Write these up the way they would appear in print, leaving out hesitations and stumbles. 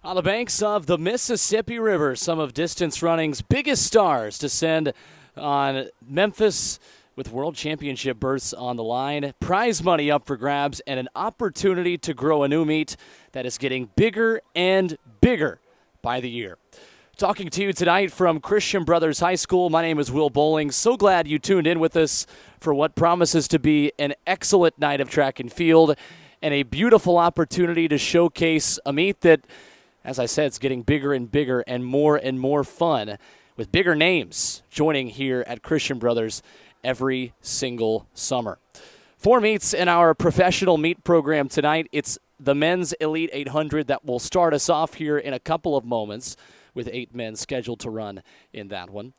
On the banks of the Mississippi River, some of distance running's biggest stars descend on Memphis with world championship berths on the line, prize money up for grabs, and an opportunity to grow a new meet that is getting bigger and bigger by the year. Talking to you tonight from Christian Brothers High School, my name is Will Bowling. So glad you tuned in with us for what promises to be an excellent night of track and field and a beautiful opportunity to showcase a meet that, as I said, it's getting bigger and bigger and more fun with bigger names joining here at Christian Brothers every single summer. 4 meets in our professional meet program tonight. It's the Men's Elite 800 that will start us off here in a couple of moments with 8 men scheduled to run in that one.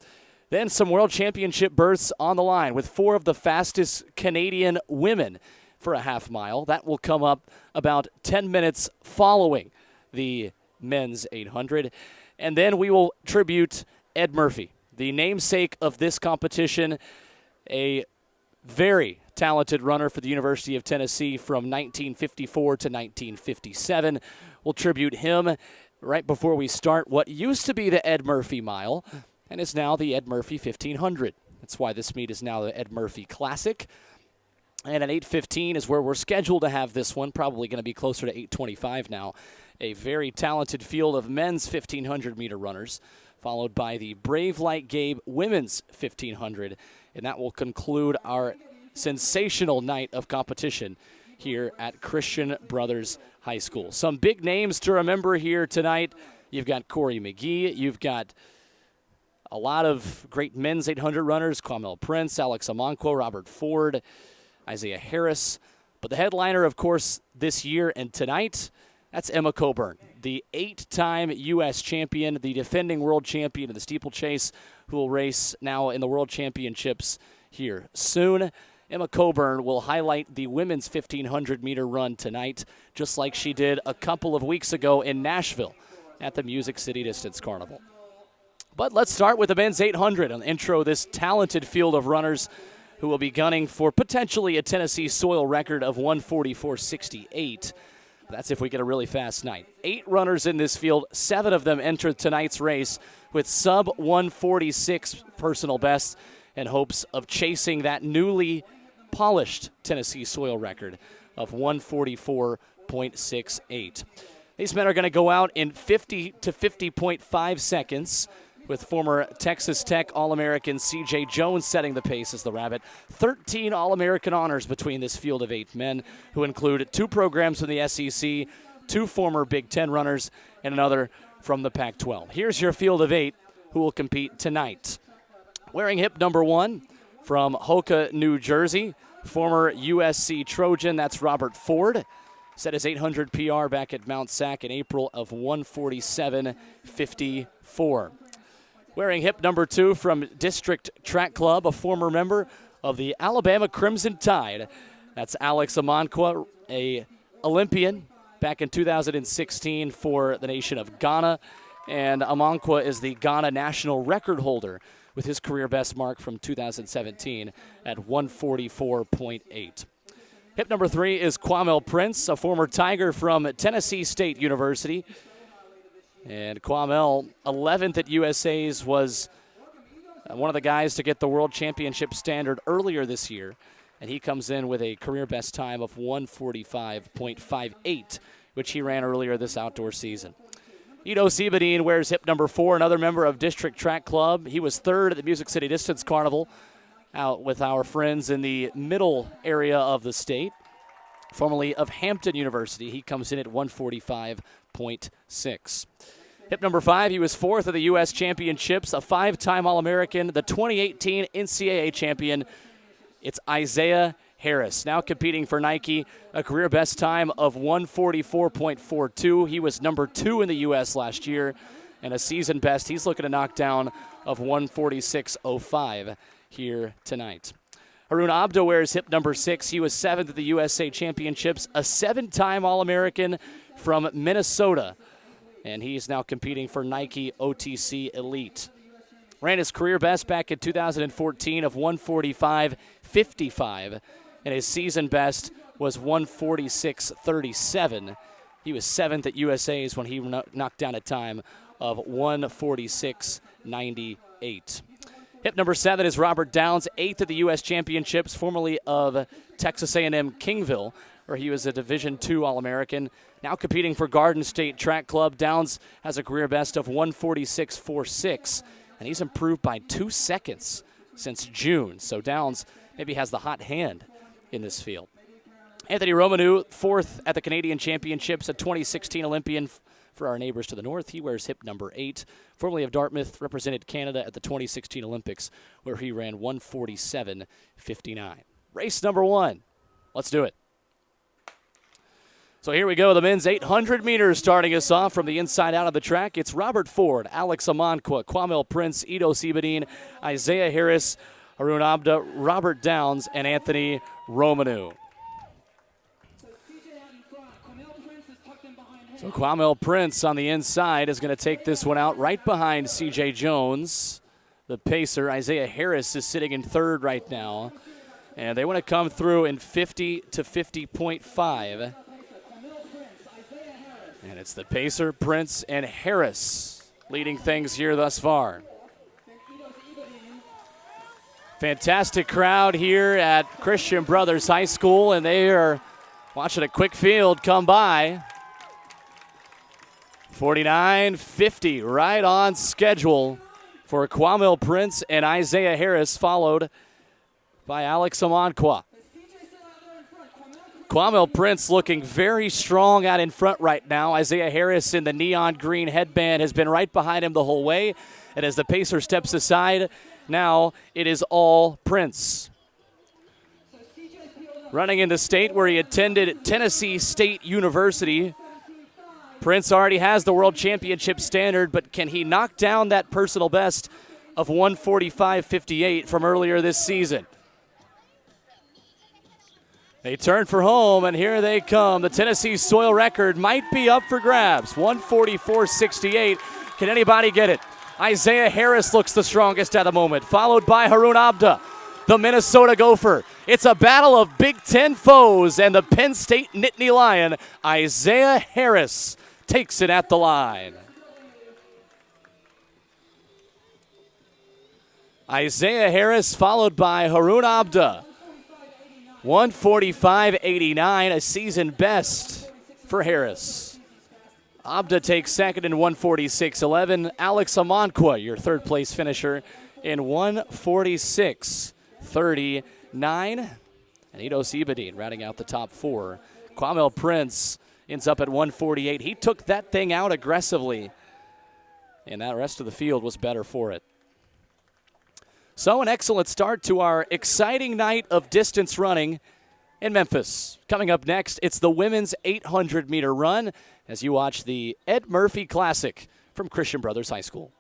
Then some World Championship berths on the line with 4 of the fastest Canadian women for a half mile. That will come up about 10 minutes following the Men's 800. And then we will tribute Ed Murphy, the namesake of this competition, a very talented runner for the University of Tennessee from 1954 to 1957. We'll tribute him right before we start what used to be the Ed Murphy Mile and is now the Ed Murphy 1500. That's why this meet is now the Ed Murphy Classic. And at 8:15 is where we're scheduled to have this one, probably going to be closer to 8:25 now. A very talented field of men's 1,500-meter runners, followed by the Brave Like Gabe women's 1,500. And that will conclude our sensational night of competition here at Christian Brothers High School. Some big names to remember here tonight. You've got Corey McGee. You've got a lot of great men's 800 runners, Kwamel Prince, Alex Amanquo, Robert Ford, Isaiah Harris. But the headliner, of course, this year and tonight, that's Emma Coburn, the 8-time U.S. champion, the defending world champion of the steeplechase, who will race now in the World Championships here soon. Emma Coburn will highlight the women's 1,500-meter run tonight, just like she did a couple of weeks ago in Nashville at the Music City Distance Carnival. But let's start with the men's 800 and intro this talented field of runners who will be gunning for potentially a Tennessee soil record of 1:44.68. That's if we get a really fast night. 8 runners in this field, 7 of them enter tonight's race with sub-146 personal bests in hopes of chasing that newly polished Tennessee soil record of 1:44.68. These men are going to go out in 50 to 50.5 seconds, with former Texas Tech All-American C.J. Jones setting the pace as the Rabbit. 13 All-American honors between this field of 8 men, who include 2 programs from the SEC, 2 former Big Ten runners, and another from the Pac-12. Here's your field of 8 who will compete tonight. Wearing hip number 1 from Hoka, New Jersey, former USC Trojan, that's Robert Ford. Set his 800 PR back at Mount Sac in April of 1:47.54. Wearing hip number 2 from District Track Club, a former member of the Alabama Crimson Tide. That's Alex Amanquo, a Olympian back in 2016 for the nation of Ghana. And Amanquo is the Ghana national record holder with his career best mark from 2017 at 1:44.8. Hip number 3 is Kwamel Prince, a former Tiger from Tennessee State University. And Kwamel, 11th at USA's, was one of the guys to get the World Championship standard earlier this year. And he comes in with a career best time of 1:45.58, which he ran earlier this outdoor season. Ito Sebadine wears hip number 4, another member of District Track Club. He was 3rd at the Music City Distance Carnival out with our friends in the middle area of the state. Formerly of Hampton University, he comes in at 1:45.6. Hip number 5, he was 4th at the U.S. Championships, a 5-time All-American, the 2018 NCAA champion. It's Isaiah Harris, now competing for Nike, a career best time of 1:44.42. He was number 2 in the U.S. last year, and a season best he's looking to knock down of 1:46.05 here tonight. Harun Abdo wears hip number 6. He was 7th at the USA Championships, a 7-time All-American from Minnesota, and he's now competing for Nike OTC Elite. Ran his career best back in 2014 of 1:45.55, and his season best was 1:46.37 He was 7th at USA's when he knocked down a time of 1:46.98. Hip number 7 is Robert Downs, 8th at the U.S. Championships, formerly of Texas A&M Kingville, where he was a Division II All-American. Now competing for Garden State Track Club, Downs has a career best of 1:46.46, and he's improved by 2 seconds since June. So Downs maybe has the hot hand in this field. Anthony Romanu, 4th at the Canadian Championships, a 2016 Olympian for our neighbors to the north. He wears hip number 8. Formerly of Dartmouth, represented Canada at the 2016 Olympics, where he ran 1:47.59. Race number 1. Let's do it. So here we go, the men's 800 meters starting us off from the inside out of the track. It's Robert Ford, Alex Amankwa, Kwamel Prince, Ido Sebedin, Isaiah Harris, Harun Abda, Robert Downs, and Anthony Romanu. So Kwamel Prince on the inside is going to take this one out right behind C.J. Jones, the pacer. Isaiah Harris is sitting in 3rd right now. And they want to come through in 50 to 50.5. And it's the pacer, Prince, and Harris leading things here thus far. Fantastic crowd here at Christian Brothers High School, and they are watching a quick field come by. 49.50, right on schedule for Kwamel Prince and Isaiah Harris, followed by Alex Amankwa. Kwamel Prince looking very strong out in front right now. Isaiah Harris in the neon green headband has been right behind him the whole way. And as the pacer steps aside, now it is all Prince. Running in the state where he attended Tennessee State University, Prince already has the world championship standard, but can he knock down that personal best of 1:45.58 from earlier this season? They turn for home, and here they come. The Tennessee soil record might be up for grabs. 1:44.68. Can anybody get it? Isaiah Harris looks the strongest at the moment, followed by Harun Abda, the Minnesota Gopher. It's a battle of Big Ten foes, and the Penn State Nittany Lion, Isaiah Harris, takes it at the line. Isaiah Harris followed by Harun Abda. 1:45.89, a season best for Harris. Abda takes second in 1:46.11. Alex Amankwa, your third place finisher, in 1:46.39. And Ido Sebedin rounding out the top 4. Kwamel Prince ends up at 1:48. He took that thing out aggressively, and that rest of the field was better for it. So an excellent start to our exciting night of distance running in Memphis. Coming up next, it's the women's 800-meter run as you watch the Ed Murphy Classic from Christian Brothers High School.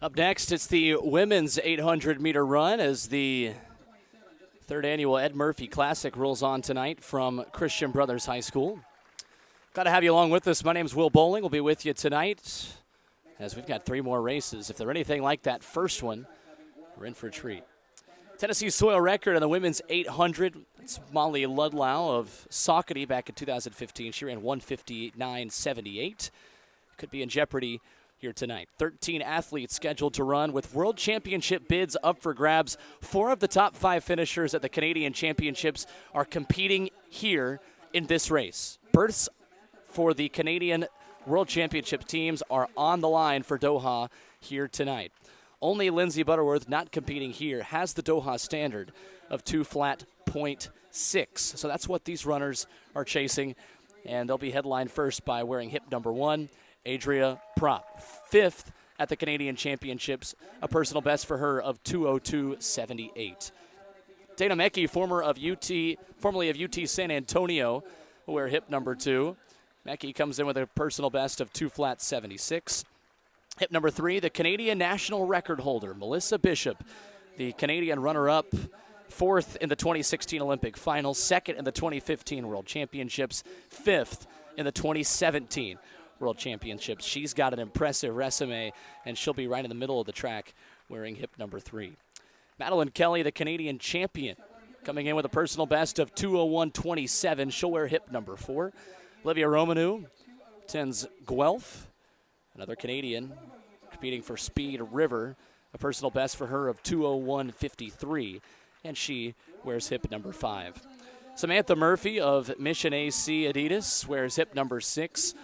Up next, it's the women's 800-meter run as the third annual Ed Murphy Classic rolls on tonight from Christian Brothers High School. Glad to have you along with us. My name is Will Bowling. We'll be with you tonight as we've got 3 more races. If they're anything like that first one, we're in for a treat. Tennessee soil record on the women's 800. It's Molly Ludlow of Saucony back in 2015. She ran 1:59.78. Could be in jeopardy here tonight. 13 athletes scheduled to run with World Championship bids up for grabs. 4 of the top 5 finishers at the Canadian Championships are competing here in this race. Berths for the Canadian World Championship teams are on the line for Doha here tonight. Only Lindsay Butterworth, not competing here, has the Doha standard of 2 flat .6. So that's what these runners are chasing, and they'll be headlined first by wearing hip number 1, Adria Prop. 5th at the Canadian Championships, a personal best for her of 2:02.78. Dana Mecki, formerly of UT San Antonio, will wear hip number 2. Mecki comes in with a personal best of 2 flat .76. Hip number 3, the Canadian national record holder, Melissa Bishop, the Canadian runner-up, 4th in the 2016 Olympic finals, 2nd in the 2015 World Championships, 5th in the 2017 World Championships. She's got an impressive resume, and she'll be right in the middle of the track wearing hip number 3. Madeline Kelly, the Canadian champion, coming in with a personal best of 2:01.27. She'll wear hip number 4. Olivia Romanu attends Guelph, another Canadian competing for Speed River, a personal best for her of 2:01.53, and she wears hip number 5. Samantha Murphy of Mission AC Adidas wears hip number 6.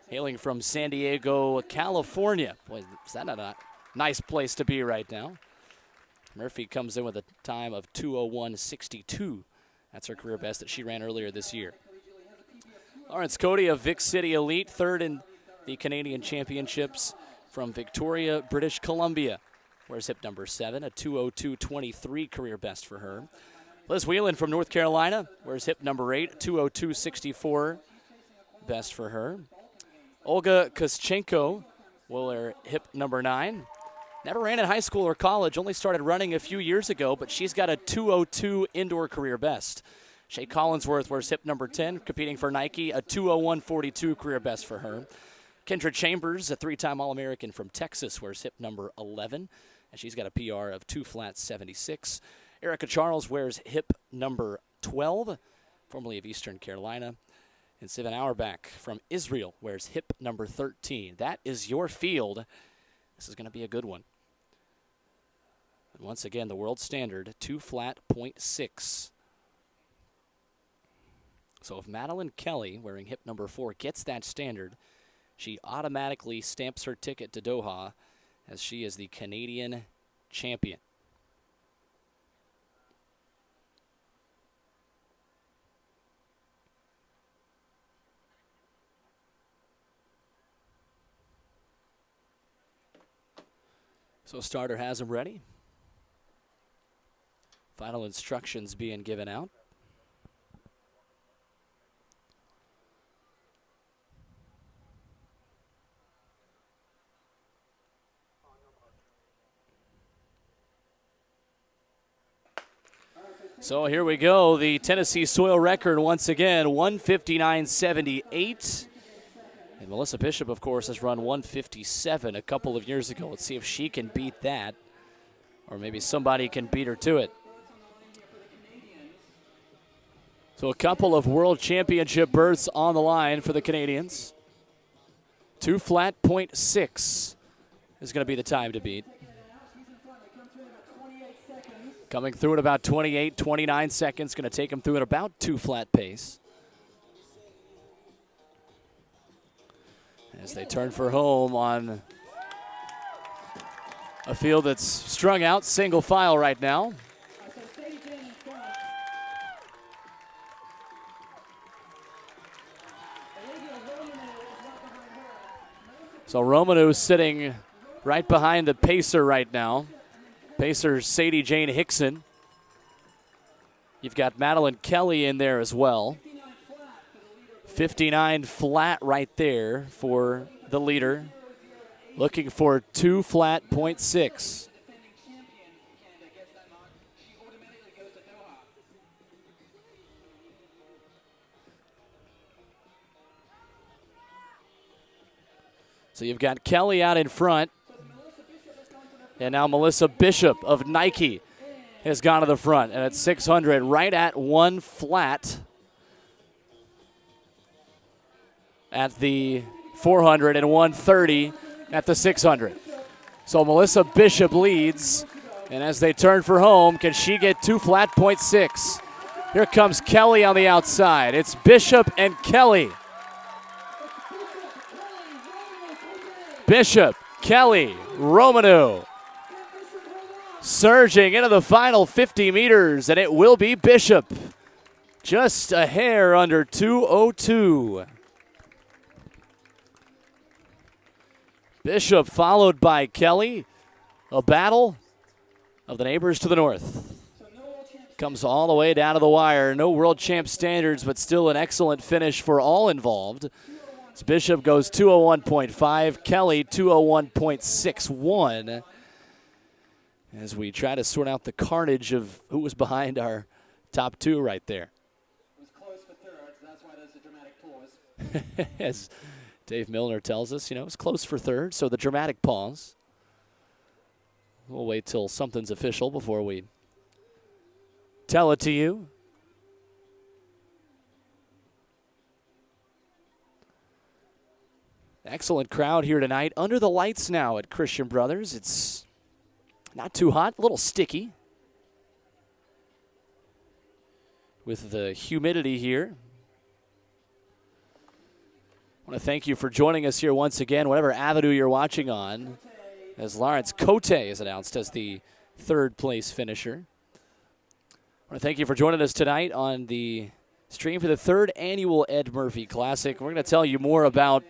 Hailing from San Diego, California. Boy, is that not a nice place to be right now? Murphy comes in with a time of 2:01.62. That's her career best that she ran earlier this year. Lawrence Cody of Vic City Elite, 3rd in the Canadian Championships from Victoria, British Columbia. Wears hip number 7, a 2:02.23 career best for her. Liz Whelan from North Carolina wears hip number 8, 2:02.64 best for her. Olga Koschenko will wear hip number 9. Never ran in high school or college, only started running a few years ago, but she's got a 2:02 indoor career best. Shay Collinsworth wears hip number 10, competing for Nike, a 2:01.42 career best for her. Kendra Chambers, a 3-time All-American from Texas, wears hip number 11, and she's got a PR of 2 flat .76. Erica Charles wears hip number 12, formerly of Eastern Carolina. And Sivan Auerbach from Israel wears hip number 13. That is your field. This is going to be a good one. And once again, the world standard, 2 flat .6. So if Madeline Kelly, wearing hip number 4, gets that standard, she automatically stamps her ticket to Doha as she is the Canadian champion. So starter has him ready. Final instructions being given out. So here we go. The Tennessee soil record once again, 1:59.78. And Melissa Bishop, of course, has run 1:57 a couple of years ago. Let's see if she can beat that, or maybe somebody can beat her to it. So a couple of world championship berths on the line for the Canadians. 2 flat .6 is going to be the time to beat. Coming through at about 28-29 seconds. Going to take them through at about 2 flat pace. As they turn for home on a field that's strung out single file right now. So Romanu sitting right behind the pacer right now. Pacer Sadie Jane Hickson. You've got Madeline Kelly in there as well. 59 flat right there for the leader. Looking for 2 flat .6. So you've got Kelly out in front. And now Melissa Bishop of Nike has gone to the front. And at 600, right at 1 flat at the 400 and 130 at the 600. So Melissa Bishop leads. And as they turn for home, can she get 2 flat? 0.6. Here comes Kelly on the outside. It's Bishop and Kelly. Bishop, Kelly, Romanu. Surging into the final 50 meters, and it will be Bishop. Just a hair under 2:02. Bishop followed by Kelly. A battle of the neighbors to the north. Comes all the way down to the wire. No world champ standards, but still an excellent finish for all involved. As Bishop goes 2:01.5, Kelly 2:01.61. As we try to sort out the carnage of who was behind our top two right there. It was close for third, so that's why there's a dramatic pause. As Dave Milner tells us, it was close for third, so the dramatic pause. We'll wait till something's official before we tell it to you. Excellent crowd here tonight. Under the lights now at Christian Brothers. It's not too hot, a little sticky with the humidity here. I want to thank you for joining us here once again, whatever avenue you're watching on, as Lawrence Cote is announced as the third place finisher. I want to thank you for joining us tonight on the stream for the third annual Ed Murphy Classic. We're going to tell you more about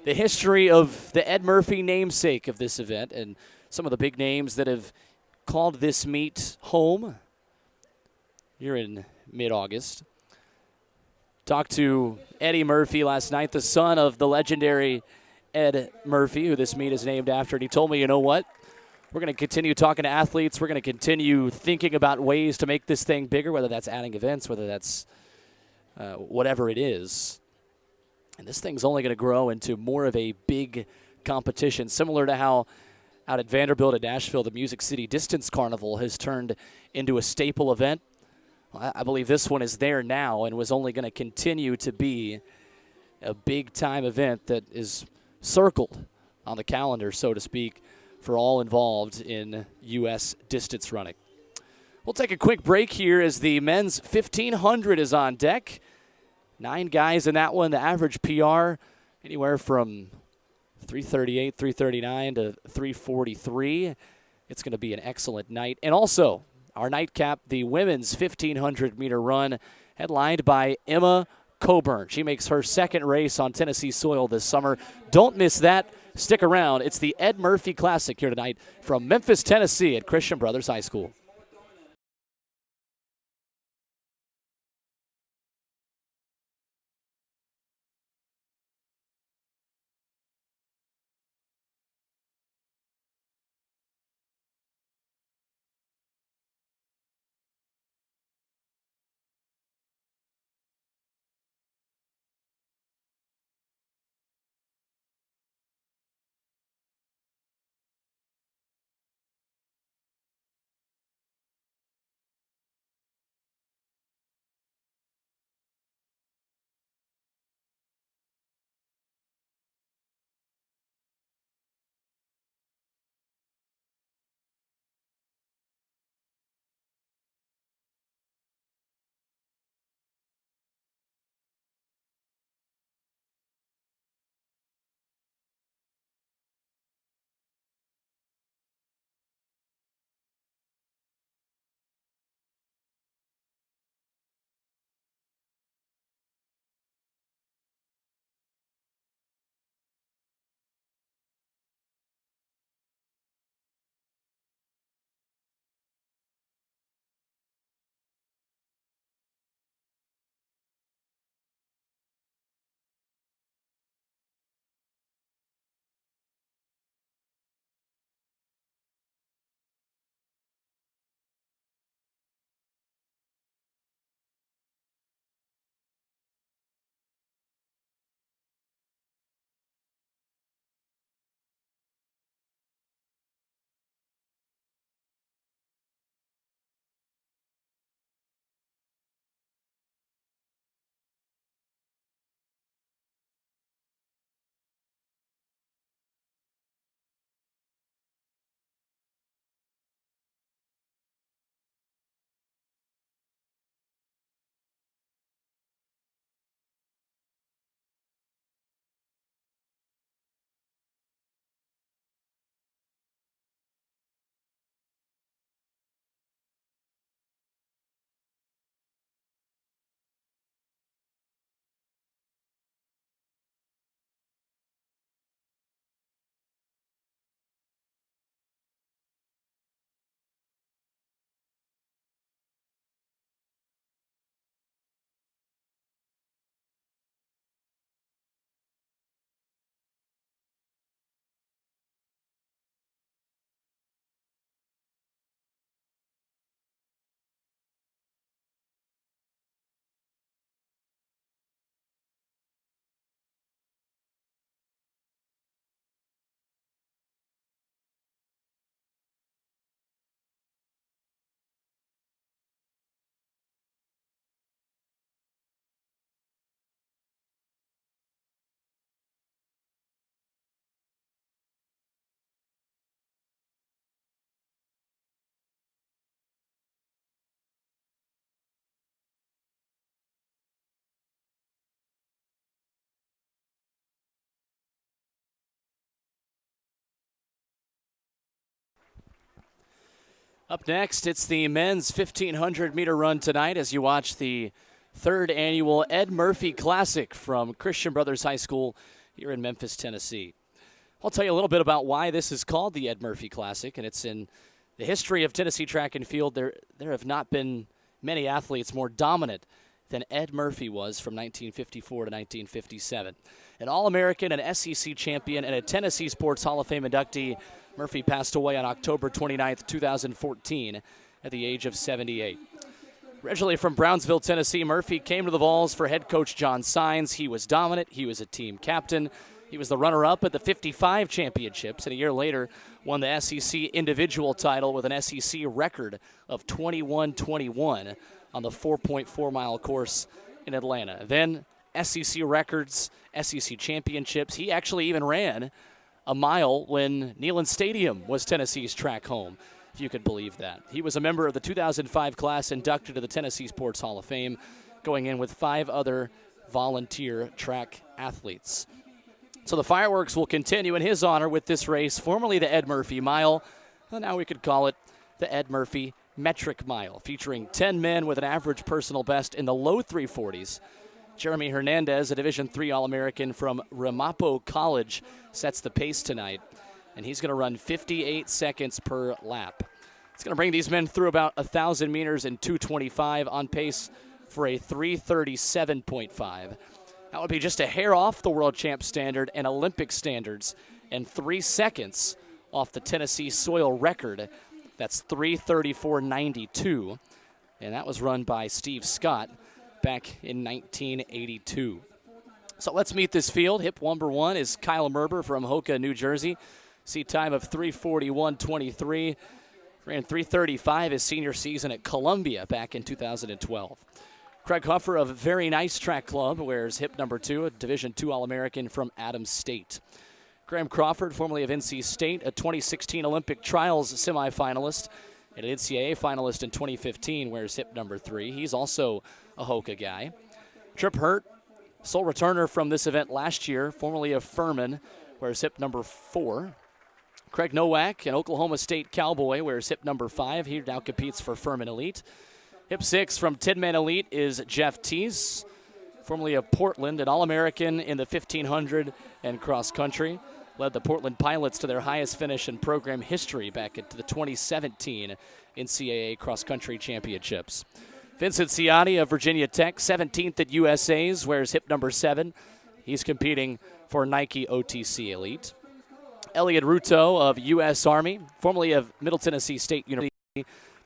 the history of the Ed Murphy namesake of this event and some of the big names that have called this meet home here in mid-August. Talked to Eddie Murphy last night, the son of the legendary Ed Murphy, who this meet is named after, and he told me, you know what? We're going to continue talking to athletes. We're going to continue thinking about ways to make this thing bigger, whether that's adding events, whether that's whatever it is. And this thing's only going to grow into more of a big competition, similar to how out at Vanderbilt and Nashville, the Music City Distance Carnival has turned into a staple event. Well, I believe this one is there now and was only going to continue to be a big-time event that is circled on the calendar, so to speak, for all involved in U.S. distance running. We'll take a quick break here as the men's 1,500 is on deck. 9 guys in that one. The average PR anywhere from 338, 339 to 343. It's going to be an excellent night. And also, our nightcap, the women's 1,500-meter run, headlined by Emma Coburn. She makes her second race on Tennessee soil this summer. Don't miss that. Stick around. It's the Ed Murphy Classic here tonight from Memphis, Tennessee at Christian Brothers High School. Up next, it's the men's 1,500-meter run tonight as you watch the third annual Ed Murphy Classic from Christian Brothers High School here in Memphis, Tennessee. I'll tell you a little bit about why this is called the Ed Murphy Classic, and it's in the history of Tennessee track and field. There have not been many athletes more dominant than Ed Murphy was from 1954 to 1957. An All-American, an SEC champion, and a Tennessee Sports Hall of Fame inductee, Murphy passed away on October 29, 2014 at the age of 78. Originally from Brownsville, Tennessee, Murphy came to the Vols for head coach John Sines. He was dominant. He was a team captain. He was the runner-up at the 55 championships, and a year later won the SEC individual title with an SEC record of 21-21 on the 4.4-mile course in Atlanta. Then SEC records, SEC championships. He actually even ran a mile when Neyland Stadium was Tennessee's track home, if you could believe that. He was a member of the 2005 class inducted to the Tennessee Sports Hall of Fame, going in with 5 other volunteer track athletes. So the fireworks will continue in his honor with this race, formerly the Ed Murphy Mile. Well, now we could call it the Ed Murphy Metric Mile, featuring 10 men with an average personal best in the low 340s. Jeremy Hernandez, a Division III All-American from Ramapo College, sets the pace tonight, and he's going to run 58 seconds per lap. It's going to bring these men through about 1,000 meters in 2:25, on pace for a 3:37.5. That would be just a hair off the world champ standard and Olympic standards, and 3 seconds off the Tennessee soil record. That's 3:34.92, and that was run by Steve Scott back in 1982. So let's meet this field. Hip number 1 is Kyle Merber from Hoka, New Jersey. Seat time of 3:41.23. Ran 3:35 his senior season at Columbia back in 2012. Craig Huffer of Very Nice Track Club wears hip number 2, a Division II All-American from Adams State. Graham Crawford, formerly of NC State, a 2016 Olympic Trials semifinalist and an NCAA finalist in 2015, wears hip number 3. He's also a Hoka guy. Trip Hurt, sole returner from this event last year, formerly of Furman, wears hip number 4. Craig Nowak, an Oklahoma State Cowboy, wears hip number 5. He now competes for Furman Elite. Hip 6 from Tidman Elite is Jeff Teese, formerly of Portland, an All-American in the 1,500 and cross country. Led the Portland Pilots to their highest finish in program history back at the 2017 NCAA cross country championships. Vincent Ciotti of Virginia Tech, 17th at USA's, wears hip number 7. He's competing for Nike OTC Elite. Elliot Ruto of U.S. Army, formerly of Middle Tennessee State University,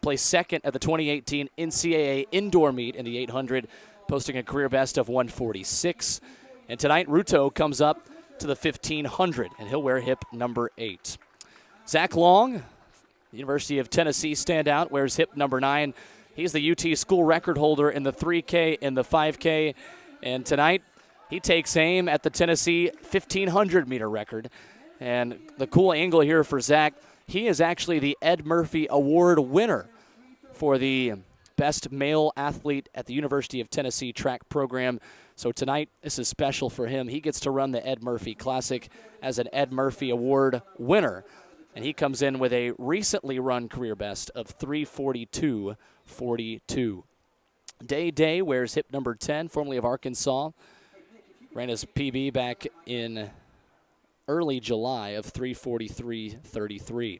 placed second at the 2018 NCAA indoor meet in the 800, posting a career best of 146. And tonight, Ruto comes up to the 1,500, and he'll wear hip number 8. Zach Long, University of Tennessee standout, wears hip number 9. He's the UT school record holder in the 3K and the 5K, and tonight he takes aim at the Tennessee 1,500-meter record. And the cool angle here for Zach, he is actually the Ed Murphy Award winner for the best male athlete at the University of Tennessee track program. So tonight, this is special for him. He gets to run the Ed Murphy Classic as an Ed Murphy Award winner. And he comes in with a recently run career best of 3:42.42. Day wears hip number 10, formerly of Arkansas. Ran his PB back in early July of 3:43.33.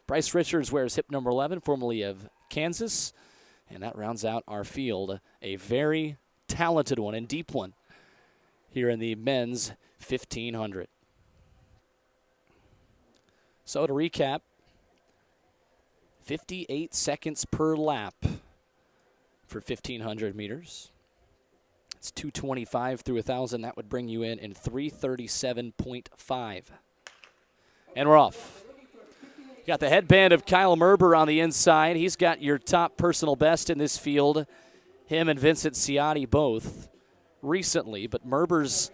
Bryce Richards wears hip number 11, formerly of Kansas. And that rounds out our field, a very talented one and deep one here in the men's 1,500. So to recap, 58 seconds per lap for 1,500 meters. It's 2:25 through 1,000. That would bring you in 3:37.5. And we're off. You got the headband of Kyle Merber on the inside. He's got your top personal best in this field. Him and Vincent Ciotti both recently, but Merber's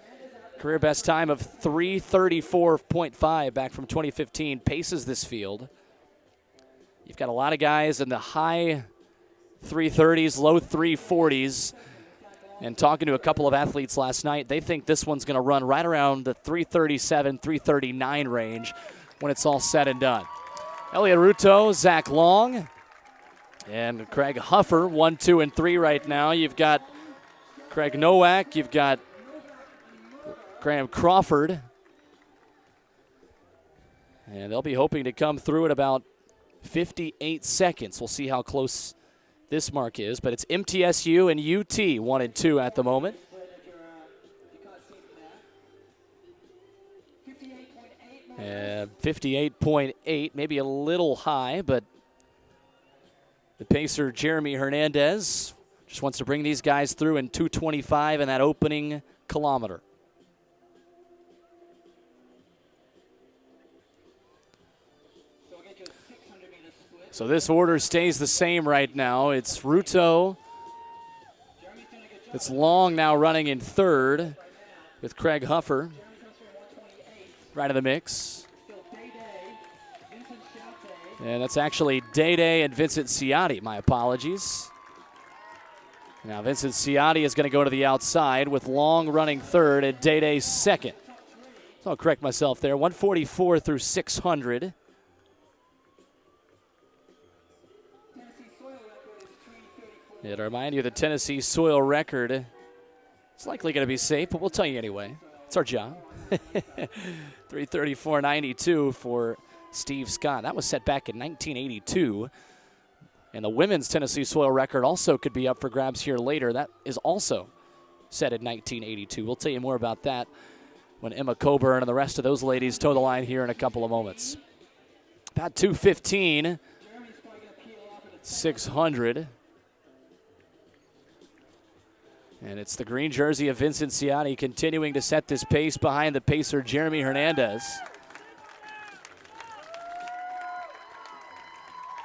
career best time of 3:34.5 back from 2015 paces this field. You've got a lot of guys in the high 330s, low 340s. And talking to a couple of athletes last night, they think this one's going to run right around the 3:37, 3:39 range when it's all said and done. Elliot Ruto, Zach Long, And Craig Huffer, 1, 2, and 3 right now. You've got Craig Nowak. You've got Graham Crawford. And they'll be hoping to come through at about 58 seconds. We'll see how close this mark is. But it's MTSU and UT, 1 and 2 at the moment. 58.8, maybe a little high, but the pacer, Jeremy Hernandez, just wants to bring these guys through in 2:25 in that opening kilometer. So this order stays the same right now. It's Ruto. It's Long now running in third with Craig Huffer right in the mix. And that's actually Day and Vincent Ciotti. My apologies. Now Vincent Ciotti is going to go to the outside with Long running third and Day second. So I'll correct myself there. 144 through 600. Yeah, to remind you, the Tennessee soil record is likely going to be safe, but we'll tell you anyway. It's our job. 3:34.92 for Steve Scott. That was set back in 1982. And the women's Tennessee soil record also could be up for grabs here later. That is also set in 1982. We'll tell you more about that when Emma Coburn and the rest of those ladies toe the line here in a couple of moments. About 2:15, 600. And it's the green jersey of Vincent Ciotti continuing to set this pace behind the pacer, Jeremy Hernandez.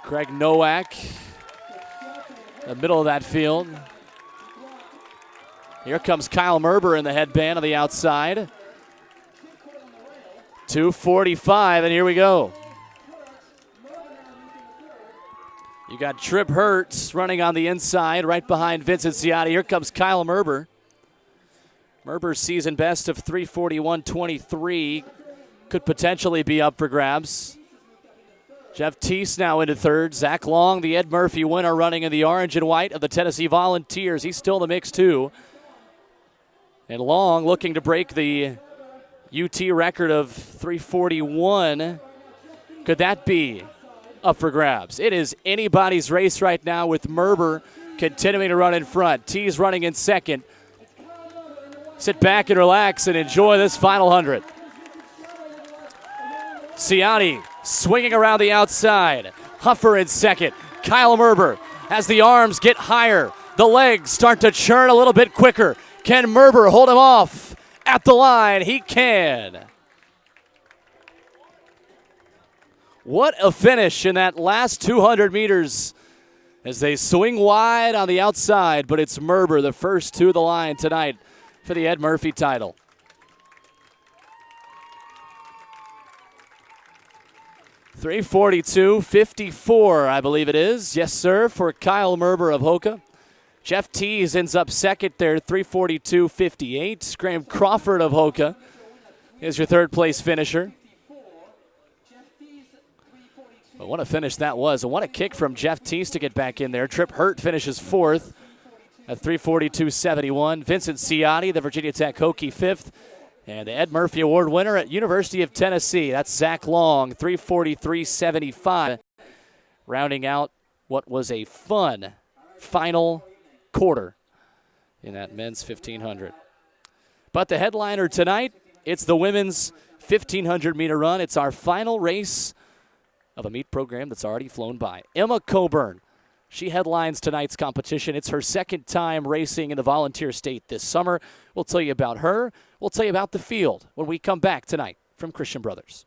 Craig Nowak, the middle of that field. Here comes Kyle Merber in the headband on the outside. 2:45, and here we go. You got Trip Hertz running on the inside right behind Vincent Ciotti. Here comes Kyle Merber. Merber's season best of 3:41.23 could potentially be up for grabs. Jeff Teese now into third. Zach Long, the Ed Murphy winner, running in the orange and white of the Tennessee Volunteers. He's still in the mix too. And Long looking to break the UT record of 3:41. Could that be up for grabs? It is anybody's race right now with Merber continuing to run in front. Teese running in second. Sit back and relax and enjoy this final 100. Ciotti swinging around the outside. Huffer in second. Kyle Merber, as the arms get higher, the legs start to churn a little bit quicker. Can Merber hold him off at the line? He can. What a finish in that last 200 meters as they swing wide on the outside, but it's Merber, the first to the line tonight for the Ed Murphy title. $3:42.54, I believe it is. Yes, sir, for Kyle Merber of Hoka. Jeff Teese ends up second there, 3:42.58. Graham Crawford of Hoka is your third place finisher. But what a finish that was, and what a kick from Jeff Teese to get back in there. Trip Hurt finishes fourth at 3:42.71. Vincent Ciotti, the Virginia Tech Hokie, fifth. And the Ed Murphy Award winner at University of Tennessee, that's Zach Long, 3:43.75. Rounding out what was a fun final quarter in that men's 1500. But the headliner tonight, it's the women's 1500-meter run. It's our final race of a meet program that's already flown by. Emma Coburn, she headlines tonight's competition. It's her second time racing in the Volunteer State this summer. We'll tell you about her. We'll tell you about the field when we come back tonight from Christian Brothers.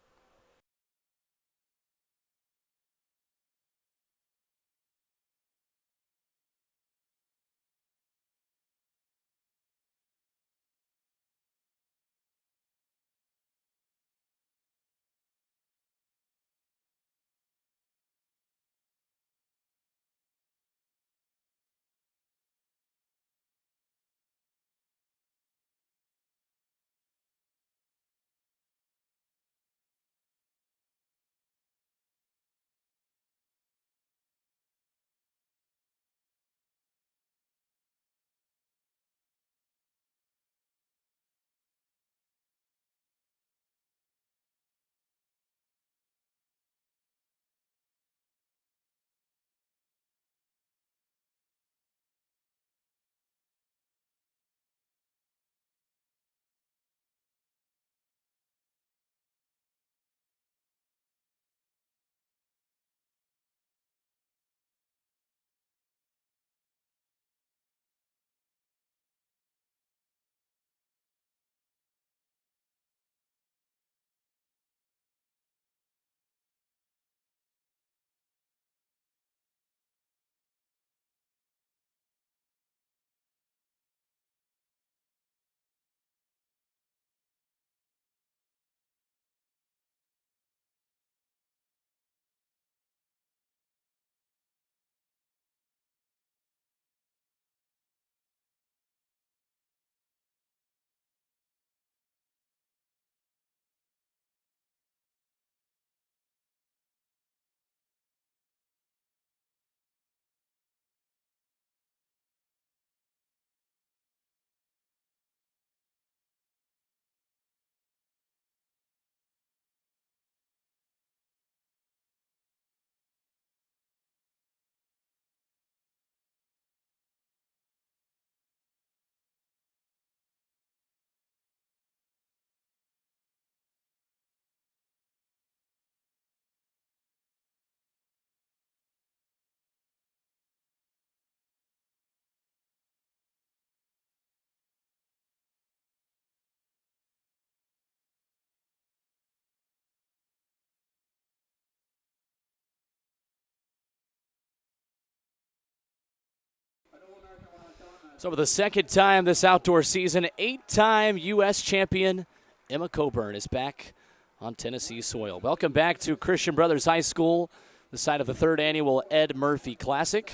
So for the second time this outdoor season, 8-time U.S. champion Emma Coburn is back on Tennessee soil. Welcome back to Christian Brothers High School, the site of the 3rd annual Ed Murphy Classic.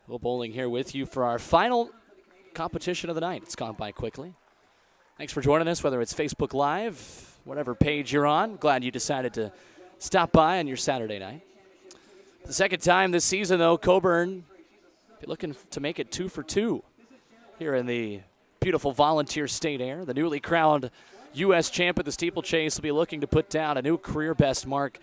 Will Bowling here with you for our final competition of the night. It's gone by quickly. Thanks for joining us, whether it's Facebook Live, whatever page you're on. Glad you decided to stop by on your Saturday night. The second time this season, though, Coburn be looking to make it 2 for 2 here in the beautiful Volunteer State Air. The newly crowned U.S. champ at the steeplechase will be looking to put down a new career best mark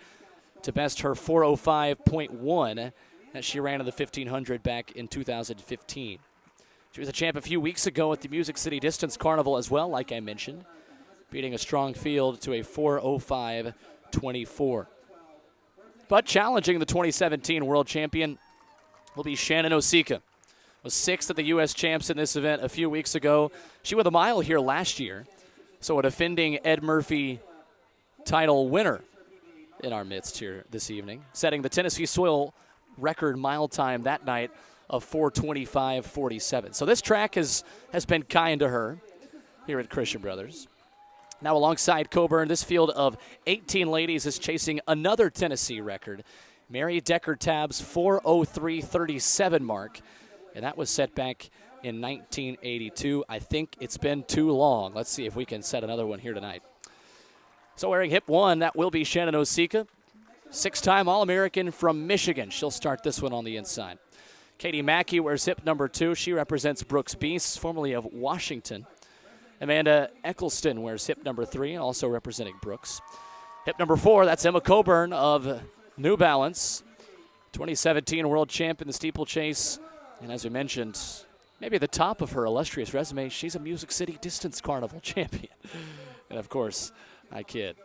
to best her 4:05.1 that she ran in the 1500 back in 2015. She was a champ a few weeks ago at the Music City Distance Carnival as well, like I mentioned, beating a strong field to a 4:05.24. But challenging the 2017 world champion will be Shannon Osika. Was 6th at the U.S. champs in this event a few weeks ago. She won the mile here last year, so a defending Ed Murphy title winner in our midst here this evening, setting the Tennessee soil record mile time that night of 4:25.47. So this track has been kind to her here at Christian Brothers. Now alongside Coburn, this field of 18 ladies is chasing another Tennessee record, Mary Decker-Tabb's 4:03.37 mark, and that was set back in 1982. I think it's been too long. Let's see if we can set another one here tonight. So wearing hip 1, that will be Shannon Osika, 6-time All-American from Michigan. She'll start this one on the inside. Katie Mackey wears hip number 2. She represents Brooks Beasts, formerly of Washington. Amanda Eccleston wears hip number 3, also representing Brooks. Hip number 4, that's Emma Coburn of New Balance, 2017 world champ in the steeplechase. And as we mentioned, maybe at the top of her illustrious resume, she's a Music City Distance Carnival champion. And of course, I kid.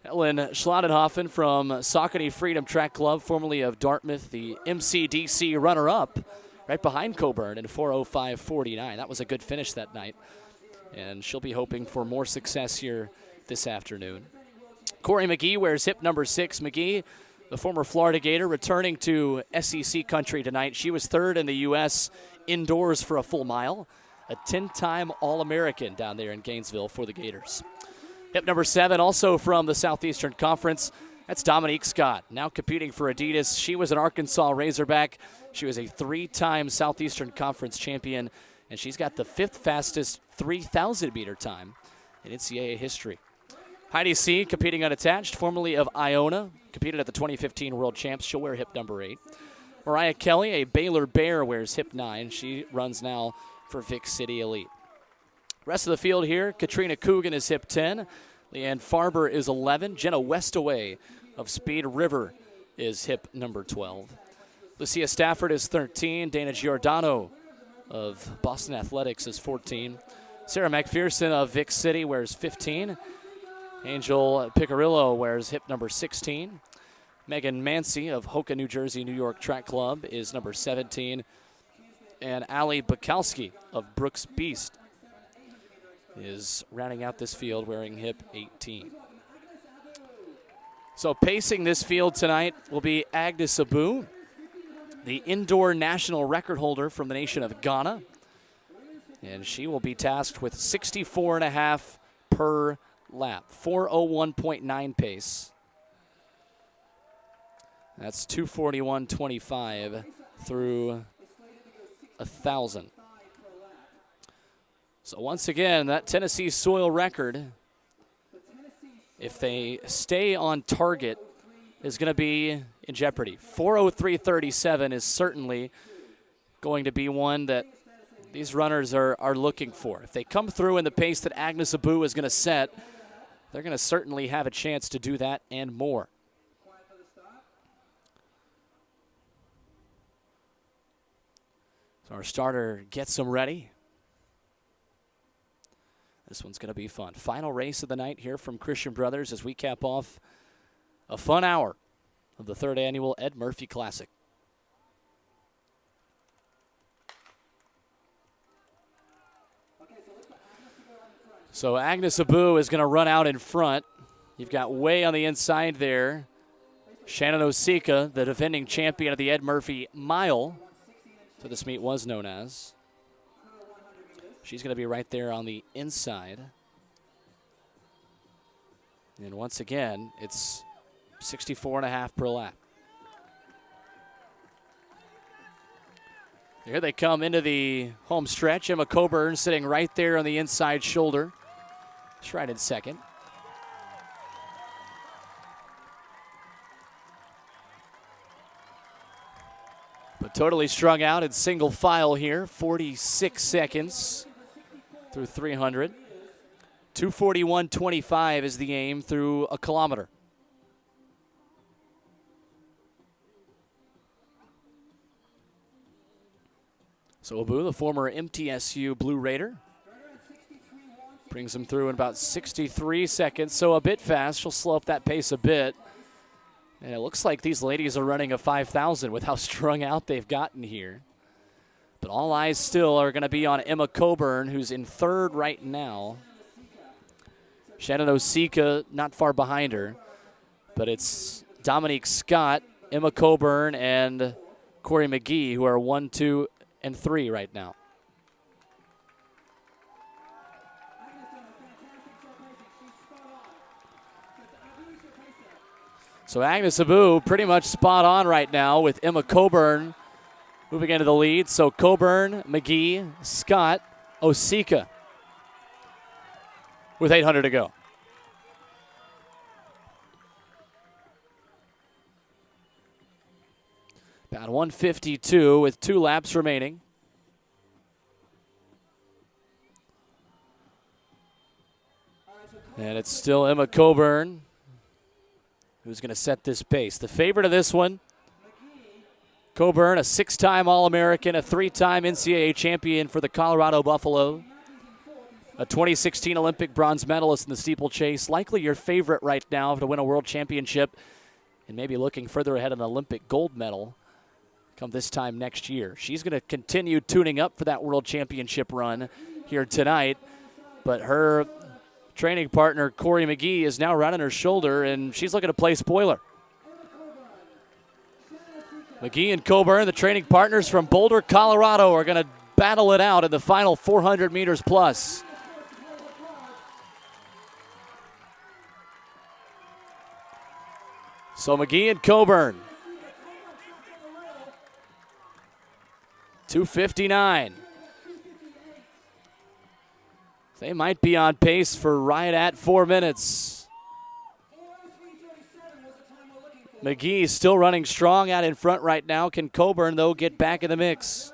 Ellen Schladenhoffen from Saucony Freedom Track Club, formerly of Dartmouth, the MCDC runner-up, right behind Coburn in 4:05.49. That was a good finish that night, and she'll be hoping for more success here this afternoon. Corey McGee wears hip number 6. McGee, the former Florida Gator, returning to SEC country tonight. She was 3rd in the U.S. indoors for a full mile, a 10-time All-American down there in Gainesville for the Gators. Hip number 7, also from the Southeastern Conference, that's Dominique Scott, now competing for Adidas. She was an Arkansas Razorback. She was a 3-time Southeastern Conference champion, and she's got the 5th fastest 3,000-meter time in NCAA history. Heidi C., competing unattached, formerly of Iona, competed at the 2015 World Champs. She'll wear hip number 8. Mariah Kelly, a Baylor Bear, wears hip 9. She runs now for Vic City Elite. Rest of the field here, Katrina Coogan is hip 10. Leanne Farber is 11. Jenna Westaway of Speed River is hip number 12. Lucia Stafford is 13. Dana Giordano of Boston Athletics is 14. Sarah McPherson of Vic City wears 15. Angel Picarillo wears hip number 16. Megan Mancy of Hoka, New Jersey, New York Track Club is number 17. And Allie Bukowski of Brooks Beast is rounding out this field wearing hip 18. So pacing this field tonight will be Agnes Abu, the indoor national record holder from the nation of Ghana. And she will be tasked with 64.5 per lap, 4:01.9 pace. That's 2:41.25 through 1,000. So once again, that Tennessee soil record, if they stay on target, is going to be in jeopardy. 4:03.37 is certainly going to be one that these runners are looking for. If they come through in the pace that Agnes Abu is going to set, they're going to certainly have a chance to do that and more. So our starter gets them ready. This one's going to be fun. Final race of the night here from Christian Brothers as we cap off a fun hour of the 3rd annual Ed Murphy Classic. So Agnes Abu is going to run out in front. You've got way on the inside there Shannon Osika, the defending champion of the Ed Murphy Mile, so this meet was known as. She's going to be right there on the inside. And once again, it's 64.5 per lap. Here they come into the home stretch. Emma Coburn sitting right there on the inside shoulder. She's right in second. But totally strung out in single file here. 46 seconds through 300. 2:41.25 is the aim through a kilometer. So Abu, the former MTSU Blue Raider, brings him through in about 63 seconds, so a bit fast. She'll slow up that pace a bit. And it looks like these ladies are running a 5,000 with how strung out they've gotten here. But all eyes still are going to be on Emma Coburn, who's in third right now. Shannon Osika not far behind her. But it's Dominique Scott, Emma Coburn, and Corey McGee, who are 1, 2, and 3 right now. So Agnes Abu pretty much spot on right now with Emma Coburn moving into the lead. So Coburn, McGee, Scott, Osika with 800 to go. About 152 with 2 laps remaining. And it's still Emma Coburn who's going to set this pace. The favorite of this one, Coburn, a 6-time All-American, a 3-time NCAA champion for the Colorado Buffalo, a 2016 Olympic bronze medalist in the steeplechase, likely your favorite right now to win a world championship and maybe looking further ahead of an Olympic gold medal come this time next year. She's going to continue tuning up for that world championship run here tonight, but her training partner, Corey McGee, is now right on her shoulder, and she's looking to play spoiler. McGee and Coburn, the training partners from Boulder, Colorado, are going to battle it out in the final 400 meters plus. So McGee and Coburn. 2:59. They might be on pace for right at 4 minutes. McGee still running strong out in front right now. Can Coburn, though, get back in the mix?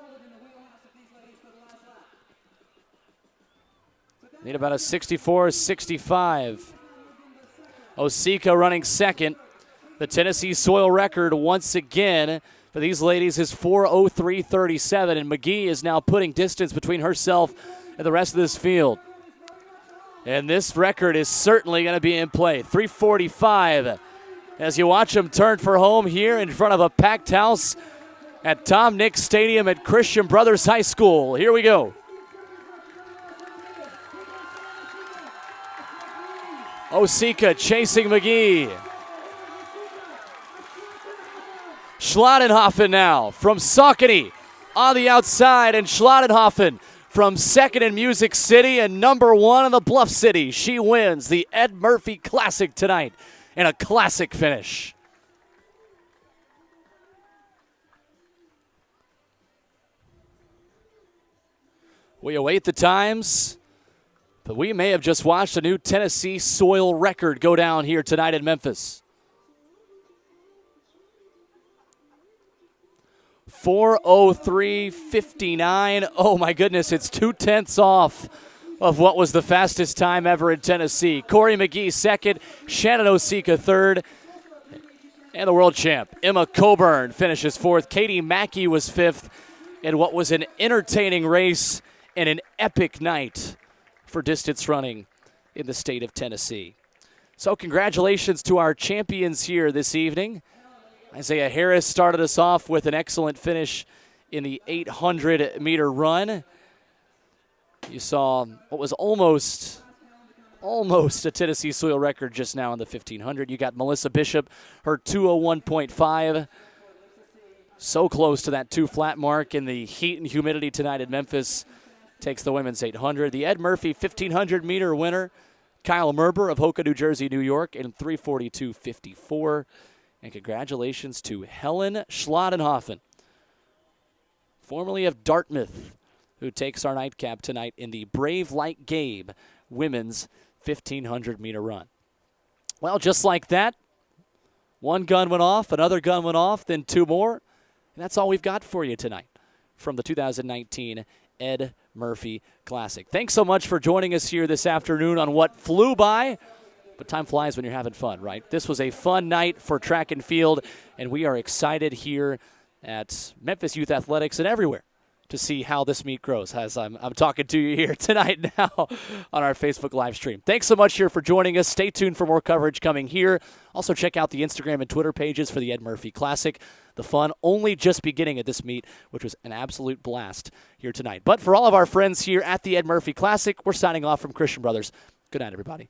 Need about a 64-65. Osika running second. The Tennessee soil record once again for these ladies is 4:03.37, and McGee is now putting distance between herself and the rest of this field. And this record is certainly going to be in play. 3:45 as you watch them turn for home here in front of a packed house at Tom Nix Stadium at Christian Brothers High School. Here we go. Osika chasing McGee. Schladenhoffen now from Saucony on the outside, and Schladenhoffen from second in Music City and number 1 in the Bluff City. She wins the Ed Murphy Classic tonight in a classic finish. We await the times, but we may have just watched a new Tennessee soil record go down here tonight in Memphis. 4:03.59. Oh my goodness, it's 2/10 off of what was the fastest time ever in Tennessee. Corey McGee second, Shannon Osika third, and the world champ Emma Coburn finishes fourth. Katie Mackey was fifth in what was an entertaining race and an epic night for distance running in the state of Tennessee. So congratulations to our champions here this evening. Isaiah Harris started us off with an excellent finish in the 800-meter run. You saw what was almost a Tennessee soil record just now in the 1,500. You got Melissa Bishop, her 2:01.5. So close to that 2 flat mark in the heat and humidity tonight in Memphis. takes the women's 800. The Ed Murphy 1,500-meter winner, Kyle Merber of Hoka, New Jersey, New York, in 3:42.54. And congratulations to Helen Schladenhoffen, formerly of Dartmouth, who takes our nightcap tonight in the Brave Like Gabe women's 1,500-meter run. Well, just like that, one gun went off, another gun went off, then two more. And that's all we've got for you tonight from the 2019 Ed Murphy Classic. Thanks so much for joining us here this afternoon on what flew by. But time flies when you're having fun, right? This was a fun night for track and field, and we are excited here at Memphis Youth Athletics and everywhere to see how this meet grows as I'm talking to you here tonight now on our Facebook live stream. Thanks so much here for joining us. Stay tuned for more coverage coming here. Also check out the Instagram and Twitter pages for the Ed Murphy Classic. The fun only just beginning at this meet, which was an absolute blast here tonight. But for all of our friends here at the Ed Murphy Classic, we're signing off from Christian Brothers. Good night, everybody.